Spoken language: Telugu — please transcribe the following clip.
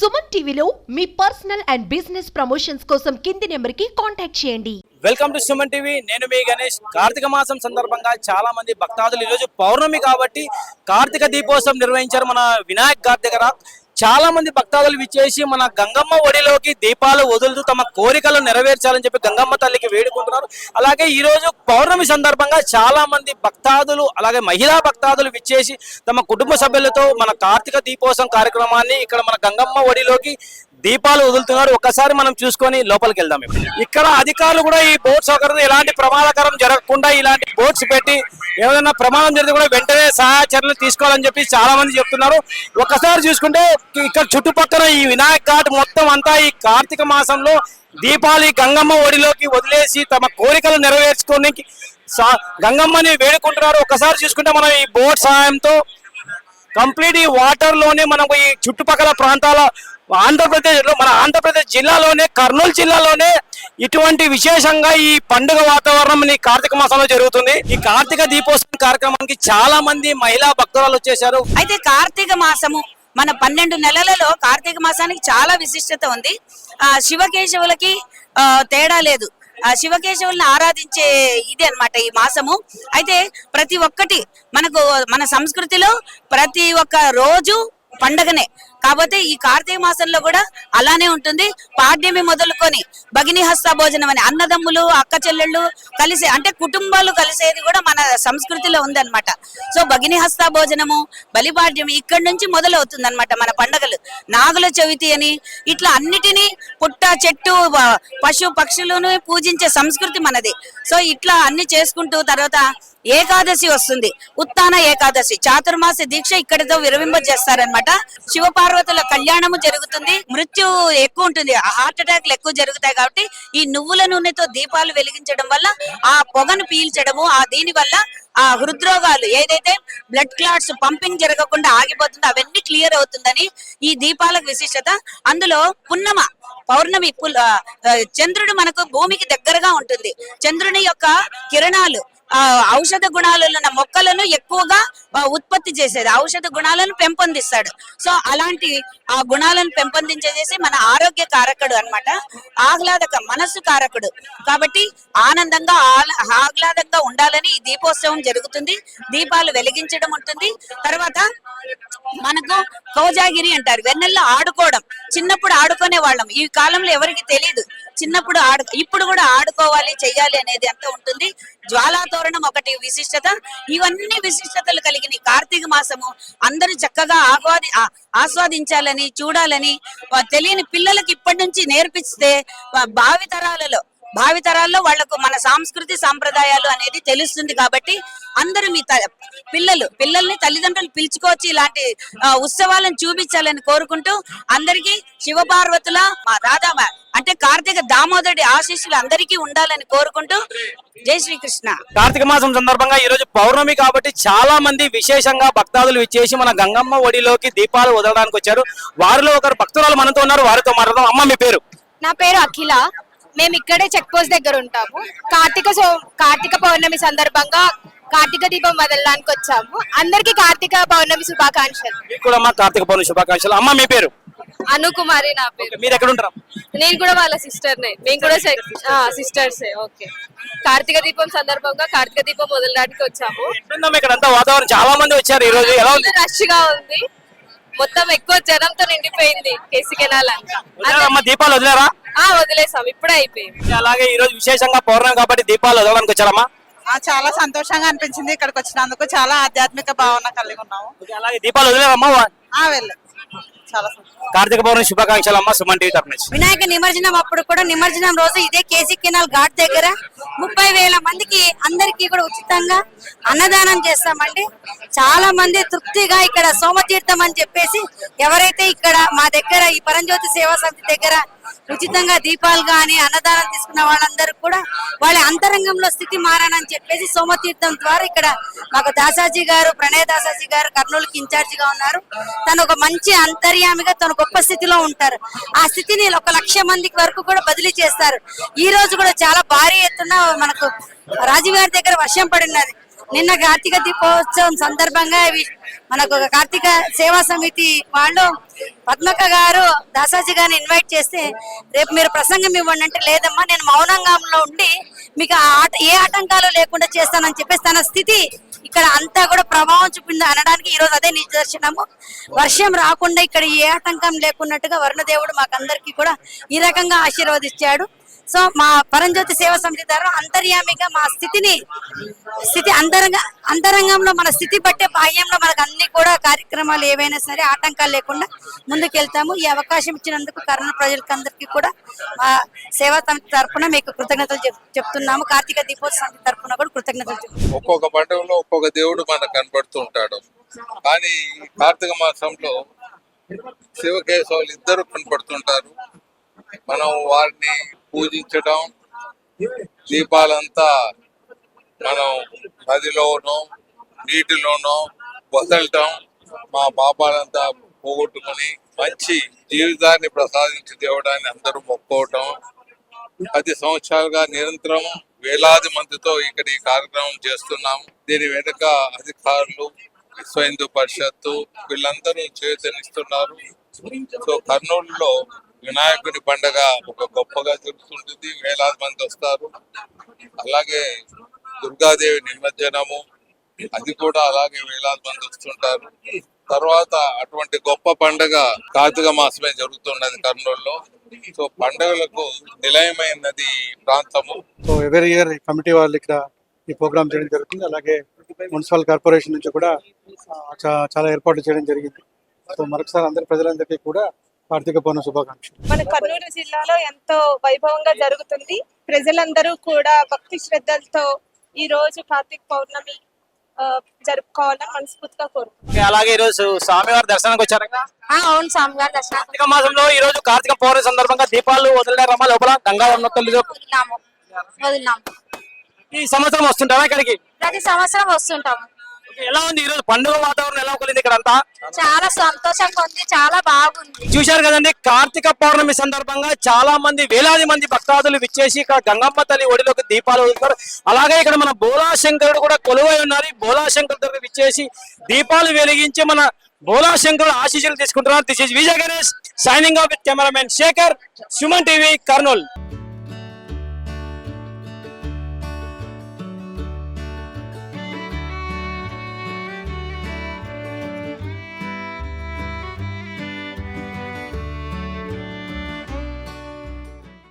సుమన్ టీవీలో మీ పర్సనల్ అండ్ బిజినెస్ ప్రమోషన్స్ కోసం కింది నెంబర్కి కాంటాక్ట్ చేయండి. Welcome to Suman TV. నేను మీ గణేష్. కార్తీక మాసం సందర్భంగా చాలా మంది భక్తాదులు ఈరోజు పౌర్ణమి కాబట్టి కార్తీక దీపోత్సవం నిర్వహించారు మన వినాయక్ ఘాట్ దగ్గర. చాలా మంది భక్తాదులు విచ్చేసి మన గంగమ్మ ఒడిలోకి దీపాలు వదులుతూ తమ కోరికలు నెరవేర్చాలని చెప్పి గంగమ్మ తల్లికి వేడుకుంటున్నారు. అలాగే ఈ రోజు పౌర్ణమి సందర్భంగా చాలా మంది భక్తాదులు అలాగే మహిళా భక్తాదులు విచ్చేసి తమ కుటుంబ సభ్యులతో మన కార్తీక దీపోత్సవం కార్యక్రమాన్ని ఇక్కడ మన గంగమ్మ ఒడిలోకి దీపాలు వదులుతున్నారు. ఒక్కసారి మనం చూసుకొని లోపలికి వెళ్దాం. ఇక్కడ అధికారులు కూడా ఈ బోట్ సౌకర్యం ఎలాంటి ప్రమాదకరం జరగకుండా ఇలాంటి బోట్స్ పెట్టి ఏదైనా ప్రమాదం జరిగితే కూడా వెంటనే సహాయ చర్యలు తీసుకోవాలని చెప్పి చాలా మంది చెప్తున్నారు. ఒక్కసారి చూసుకుంటే ఇక్కడ చుట్టుపక్కల ఈ వినాయక్ ఘాట్ మొత్తం అంతా ఈ కార్తీక మాసంలో దీపాలు గంగమ్మ ఒడిలోకి వదిలేసి తమ కోరికలు నెరవేర్చుకోనికి గంగమ్మని వేడుకుంటున్నారు. ఒకసారి చూసుకుంటే మనం ఈ బోట్ సహాయంతో కంప్లీట్ ఈ వాటర్ లోనే మనకు ఈ చుట్టుపక్కల ప్రాంతాల ఆంధ్రప్రదేశ్ జిల్లాలోనే కర్నూలు జిల్లాలోనే ఇటువంటి విశేషంగా ఈ పండుగ వాతావరణం ఈ కార్తీక మాసంలో జరుగుతుంది. ఈ కార్తీక దీపోత్సవం కార్యక్రమానికి చాలా మంది మహిళా భక్తులు వచ్చేసారు. అయితే కార్తీక మాసము మన 12 నెలలలో కార్తీక మాసానికి చాలా విశిష్టత ఉంది. శివకేశవులకి తేడా లేదు. శివకేశవుల్ని ఆరాధించే ఇది అన్నమాట ఈ మాసము. అయితే ప్రతి ఒక్కటి మన సంస్కృతిలో ప్రతి ఒక్క రోజు పండగనే కాబట్టి ఈ కార్తీక మాసంలో కూడా అలానే ఉంటుంది. పాడ్యమి మొదలుకొని భగిని హస్త భోజనం అని అన్నదమ్ములు అక్క చెల్లెళ్ళు కలిసి అంటే కుటుంబాలు కలిసేది కూడా మన సంస్కృతిలో ఉందన్నమాట. సో భగిని హస్త భోజనము బలిపాడ్యమి ఇక్కడి నుంచి మొదలవుతుంది అనమాట మన పండగలు. నాగుల చవితి అని ఇట్లా అన్నిటినీ పుట్ట చెట్టు పశు పక్షులను పూజించే సంస్కృతి మనది. సో ఇట్లా అన్ని చేసుకుంటూ తర్వాత ఏకాదశి వస్తుంది. ఉత్తాన ఏకాదశి చాతుర్మాస దీక్ష ఇక్కడితో విరవింపజేస్తారనమాట. శివపార్వతుల కళ్యాణము జరుగుతుంది. మృత్యు ఎక్కువ ఉంటుంది, హార్ట్ అటాక్లు ఎక్కువ జరుగుతాయి. కాబట్టి ఈ నువ్వుల నూనెతో దీపాలు వెలిగించడం వల్ల ఆ పొగను పీల్చడము దీని వల్ల ఆ హృద్రోగాలు ఏదైతే బ్లడ్ క్లాట్స్ పంపింగ్ జరగకుండా ఆగిపోతుందో అవన్నీ క్లియర్ అవుతుందని ఈ దీపాలకు విశిష్టత. అందులో పౌర్ణమి చంద్రుడు మనకు భూమికి దగ్గరగా ఉంటుంది. చంద్రుని యొక్క కిరణాలు ఔషధ గుణాలలో ఉన్న మొక్కలను ఎక్కువగా ఉత్పత్తి చేసేది, ఔషధ గుణాలను పెంపొందిస్తాడు. సో అలాంటి ఆ గుణాలను పెంపొందించేసి మన ఆరోగ్య కారకుడు అన్నమాట. ఆహ్లాదక మనస్సు కారకుడు కాబట్టి ఆనందంగా ఆహ్లాదంగా ఉండాలని ఈ దీపోత్సవం జరుగుతుంది. దీపాలు వెలిగించడం ఉంటుంది. తర్వాత మనకు కోజాగిరి అంటారు, వెన్నెల్లో ఆడుకోవడం. చిన్నప్పుడు ఆడుకునే వాళ్ళం, ఈ కాలంలో ఎవరికి తెలియదు. చిన్నప్పుడు ఇప్పుడు కూడా ఆడుకోవాలి చెయ్యాలి అనేది అంతా ఉంటుంది. జ్వాలాతోరణం ఒకటి విశిష్టత. ఇవన్నీ విశిష్టతలు కలిగిన కార్తీక మాసము అందరూ చక్కగా ఆస్వాదించాలని చూడాలని తెలియని పిల్లలకి ఇప్పటి నుంచి నేర్పిస్తే భావితరాల్లో వాళ్లకు మన సంస్కృతి సాంప్రదాయాలు అనేది తెలుస్తుంది. కాబట్టి అందరూ మీ పిల్లల్ని తల్లిదండ్రులు పిలుచుకోవచ్చు, ఇలాంటి ఉత్సవాలను చూపించాలని కోరుకుంటూ అందరికీ శివపార్వతుల రాధా అంటే కార్తీక దామోదరుడి ఆశీస్సులు అందరికీ ఉండాలని కోరుకుంటూ జై శ్రీకృష్ణ. కార్తీక మాసం సందర్భంగా ఈ రోజు పౌర్ణమి కాబట్టి చాలా మంది విశేషంగా భక్తాదులు విచ్చేసి మన గంగమ్మ ఒడిలోకి దీపాలు వదలడానికి వచ్చారు. వారిలో ఒకరు భక్తురాలు మనతో ఉన్నారు, వారితో మాట్లాడదాం. అమ్మ మీ పేరు? నా పేరు అఖిల. మేము ఇక్కడే చెక్ పోస్ట్ దగ్గర ఉంటాము. కార్తీక పౌర్ణమి సందర్భంగా కార్తీక దీపం వదలడానికి వచ్చాము. అందరికి కార్తీక పౌర్ణమి శుభాకాంక్షలు. కార్తీక పౌర్ణమి శుభాకాంక్షలు. అమ్మ మీ పేరు? అనుకుమారి నా పేరు. మీరు ఎక్కడ ఉంటారు? నేను కూడా వాళ్ళ సిస్టర్ నే. మేము కూడా సిస్టర్స్. ఓకే. కార్తీక దీపం సందర్భంగా కార్తీక దీపం వదలడానికి వచ్చాము. ఇక్కడ వాతావరణం చాలా మంది వచ్చారు. ఈ రోజు ఎలా ఉంది? రష్ గా ఉంది, మొత్తం ఎక్కువ జనంతో నిండిపోయింది కేసీ కెనాల్ అంతా. దీపాలు వదిలేరా? వదిలేసాం, ఇప్పుడే అయిపోయింది. అలాగే ఈ రోజు విశేషంగా పౌర్ణమి కాబట్టి దీపాలు వదలడానికి వచ్చారమ్మా. చాలా సంతోషంగా అనిపించింది ఇక్కడికి వచ్చినందుకు. చాలా ఆధ్యాత్మిక భావన కలిగి ఉన్నాము. అలాగే దీపాలు వదిలేరమ్మా? వెళ్ళాం. చాలా కార్తీక పౌర్ణమి శుభాకాంక్షలు అమ్మ సుమన్ టీవీ తరఫు నుంచి. వినాయక నిమజ్జనం అప్పుడు కూడా నిమజ్జనం రోజు ఇదే కేసీ కెనాల్ ఘాట్ దగ్గర 30,000 మందికి అందరికీ కూడా ఉచితంగా అన్నదానం చేస్తామండి. చాలా మంది తృప్తిగా ఇక్కడ సోమతీర్థం అని చెప్పేసి ఎవరైతే ఇక్కడ మా దగ్గర ఈ పరంజ్యోతి సేవా సమితి దగ్గర ఉచితంగా దీపాలు గాని అన్నదానం తీసుకున్న వాళ్ళందరూ కూడా వాళ్ళ అంతరంగంలో స్థితి మారానని చెప్పేసి సోమతీర్థం ద్వారా ఇక్కడ మాకు దాసాజీ గారు, ప్రణయ్ దాసాజీ గారు కర్నూలుకి ఇన్ఛార్జిగా ఉన్నారు. తను ఒక మంచి అంతర్యామిగా తను గొప్ప స్థితిలో ఉంటారు. ఆ స్థితిని 1,00,000 మందికి వరకు కూడా బదిలీ చేస్తారు. ఈ రోజు కూడా చాలా భారీ ఎత్తున మనకు రాజీవ్ గారి దగ్గర వర్షం పడినది. నిన్న కార్తీక దీపోత్సవం సందర్భంగా మనకు ఒక కార్తీక సేవా సమితి వాళ్ళు పద్మక్క గారు దాసాజీ గారిని ఇన్వైట్ చేస్తే రేపు మీరు ప్రసంగం ఇవ్వండి అంటే లేదమ్మా నేను మౌనంగాంలో ఉండి మీకు ఏ ఆటంకాలు లేకుండా చేస్తానని చెప్పేసి తన స్థితి ఇక్కడ అంతా కూడా ప్రభావం చూపింది అనడానికి ఈ రోజు అదే నిదర్శనము. వర్షం రాకుండా ఇక్కడ ఏ ఆటంకం లేకున్నట్టుగా వరుణదేవుడు మాకందరికి కూడా ఈ రకంగా ఆశీర్వదించాడు. సో మా పరంజ్యోతి సేవా సమితి ద్వారా అంతర్యామిగా మా స్థితి అంతరంగంలో మన స్థితి బట్టే బాహ్యంలో మనకు అన్ని కూడా కార్యక్రమాలు ఏవైనా సరే ఆటంకాలు లేకుండా ముందుకెళ్తాము. ఈ అవకాశం ఇచ్చినందుకు కర్నూలు ప్రజలకు అందరికీ కూడా మా సేవా సమితి తరఫున మీకు కృతజ్ఞతలు చెప్తున్నాము. కార్తీక దీపోత్సవ సమితి తరఫున కూడా కృతజ్ఞతలు చెప్తున్నాము. ఒక్కొక్క పండుగలో ఒక్కొక్క దేవుడు మనకు కనబడుతూ ఉంటాడు. కానీ కార్తీక మాసంలో శివకేశవులు ఇద్దరు కనపడుతుంటారు. మనం వారిని పూజించడం, దీపాలంతా మనం నదిలోనో నీటిలోనో వదలటం, మా పాపాలంతా పోగొట్టుకుని మంచి జీవితాన్ని ప్రసాదించి దేవుడాన్ని అందరూ మొక్కోవటం. 10 సంవత్సరాలుగా నిరంతరం వేలాది మందితో ఇక్కడ ఈ కార్యక్రమం చేస్తున్నాం. దీని వెనుక అధికారులు, విశ్వ హిందూ పరిషత్తు వీళ్ళందరూ చేతనిస్తున్నారు. సో కర్నూలులో వినాయకుని పండుగ ఒక గొప్పగా జరుగుతుంటుంది, వేలాది మంది వస్తారు. అలాగే దుర్గాదేవి నిమజ్జనము, అది కూడా అలాగే వేలాది మంది వస్తుంటారు. తర్వాత అటువంటి గొప్ప పండుగ కార్తీక మాసమే జరుగుతున్నది కర్నూలులో. సో పండుగలకు నిలయమైనది ప్రాంతము. సో ఎవరీ ఇయర్ కమిటీ వాళ్ళు ఇక్కడ ఈ ప్రోగ్రామ్ చేయడం జరుగుతుంది. అలాగే మున్సిపల్ కార్పొరేషన్ నుంచి కూడా చాలా ఏర్పాట్లు చేయడం జరిగింది. సో మరొకసారి అందరి ప్రజలందరికీ కూడా కార్తీక పౌర్ణమి శుభాకాంక్షలు. మన కర్నూలు జిల్లాలో ఎంతో వైభవంగా జరుగుతుంది. ప్రజలందరూ కూడా భక్తి శ్రద్ధలతో ఈ రోజు కార్తీక పౌర్ణమి జరుపుకోవాలని మనస్ఫూర్తిగా కోరుకుంటున్నాం. అలాగే ఈ రోజు స్వామివారి దర్శనానికి వచ్చారు కదా? అవును స్వామివారి దర్శనం కార్తీక మాసంలో ఈ రోజు కార్తీక పౌర్ణమి సందర్భంగా దీపాలు వదిలేరమ్మా లోపల గంగా వదిలినాము. ఈ సంవత్సరం వస్తుంటారా ఇక్కడికి? ప్రతి సంవత్సరం వస్తుంటాము. ఎలా ఉంది ఈ రోజు పండుగ వాతావరణం ఎలా కలిగింది ఇక్కడ అంతా? చాలా సంతోషంగా ఉంది, చాలా బాగుంది. చూశారు కదండి, కార్తీక పౌర్ణమి సందర్భంగా చాలా మంది వేలాది మంది భక్తాదులు విచ్చేసి ఇక్కడ గంగమ్మ తల్లి ఒడిలోకి దీపాలు వదులుతారు. అలాగే ఇక్కడ మన బోలాశంకరుడు కూడా కొలువై ఉన్నారు. బోలాశంకర్ దగ్గర విచ్చేసి దీపాలు వెలిగించి మన బోలాశంకరుడు ఆశీస్సులు తీసుకుంటున్నారు. This is Vijay Ganesh signing off with cameraman Shekhar, Suman TV, Kurnool.